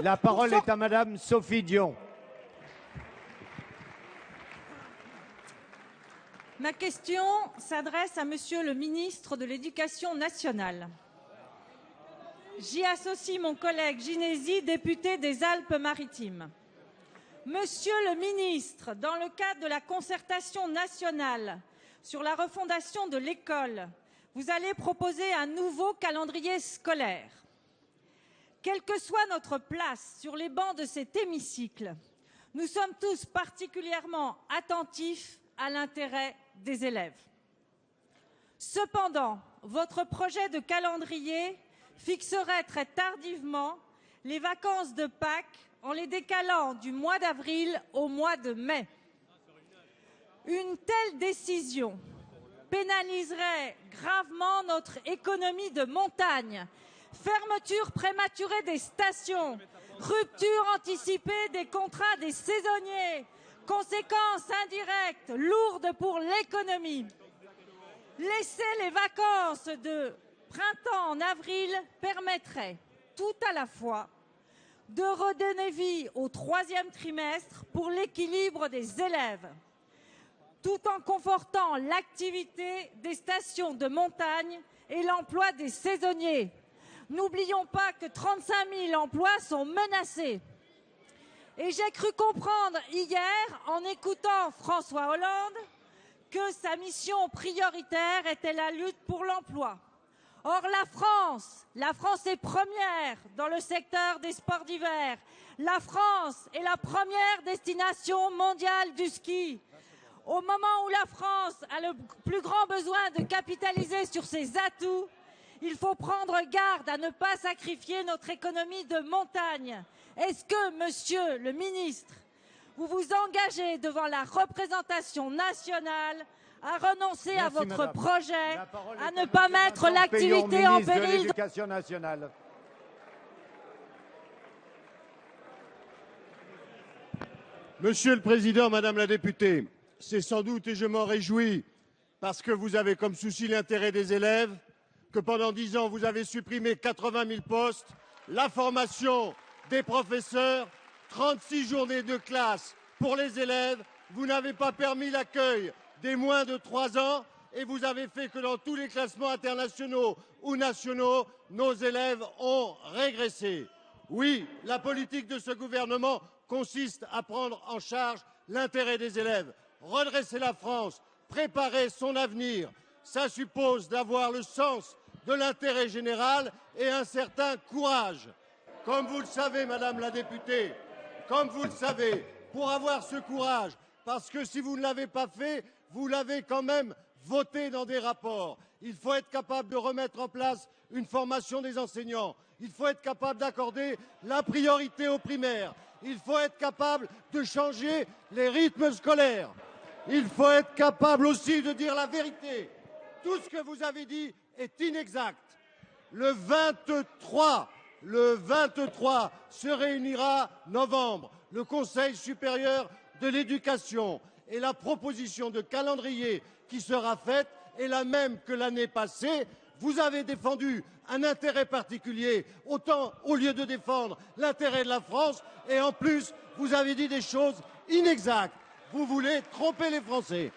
La parole est à Madame Sophie Dion. Ma question s'adresse à Monsieur le ministre de l'Éducation nationale. J'y associe mon collègue Ginesy, député des Alpes-Maritimes. Monsieur le ministre, dans le cadre de la concertation nationale sur la refondation de l'école, vous allez proposer un nouveau calendrier scolaire. Quelle que soit notre place sur les bancs de cet hémicycle, nous sommes tous particulièrement attentifs à l'intérêt des élèves. Cependant, votre projet de calendrier fixerait très tardivement les vacances de Pâques en les décalant du mois d'avril au mois de mai. Une telle décision pénaliserait gravement notre économie de montagne. Fermeture prématurée des stations, rupture anticipée des contrats des saisonniers, conséquences indirectes lourdes pour l'économie. Laisser les vacances de printemps en avril permettrait tout à la fois de redonner vie au troisième trimestre pour l'équilibre des élèves, tout en confortant l'activité des stations de montagne et l'emploi des saisonniers. N'oublions pas que 35 000 emplois sont menacés. Et j'ai cru comprendre hier, en écoutant François Hollande, que sa mission prioritaire était la lutte pour l'emploi. Or, la France est première dans le secteur des sports d'hiver. La France est la première destination mondiale du ski. Au moment où la France a le plus grand besoin de capitaliser sur ses atouts, il faut prendre garde à ne pas sacrifier notre économie de montagne. Est-ce que, monsieur le ministre, vous vous engagez devant la représentation nationale à renoncer à votre projet, à ne pas mettre l'activité en péril? De l'Éducation nationale. Monsieur le Président, Madame la députée, c'est sans doute, et je m'en réjouis, parce que vous avez comme souci l'intérêt des élèves, que pendant 10 ans, vous avez supprimé 80 000 postes, la formation des professeurs, 36 journées de classe pour les élèves, vous n'avez pas permis l'accueil des moins de 3 ans et vous avez fait que dans tous les classements internationaux ou nationaux, nos élèves ont régressé. Oui, la politique de ce gouvernement consiste à prendre en charge l'intérêt des élèves, redresser la France, préparer son avenir. Ça suppose d'avoir le sens de l'intérêt général et un certain courage. Comme vous le savez, Madame la députée, comme vous le savez, pour avoir ce courage, parce que si vous ne l'avez pas fait, vous l'avez quand même voté dans des rapports. Il faut être capable de remettre en place une formation des enseignants. Il faut être capable d'accorder la priorité aux primaires. Il faut être capable de changer les rythmes scolaires. Il faut être capable aussi de dire la vérité. Tout ce que vous avez dit est inexact. Le 23 se réunira novembre le Conseil supérieur de l'éducation et la proposition de calendrier qui sera faite est la même que l'année passée. Vous avez défendu un intérêt particulier, autant au lieu de défendre l'intérêt de la France, et en plus, vous avez dit des choses inexactes. Vous voulez tromper les Français.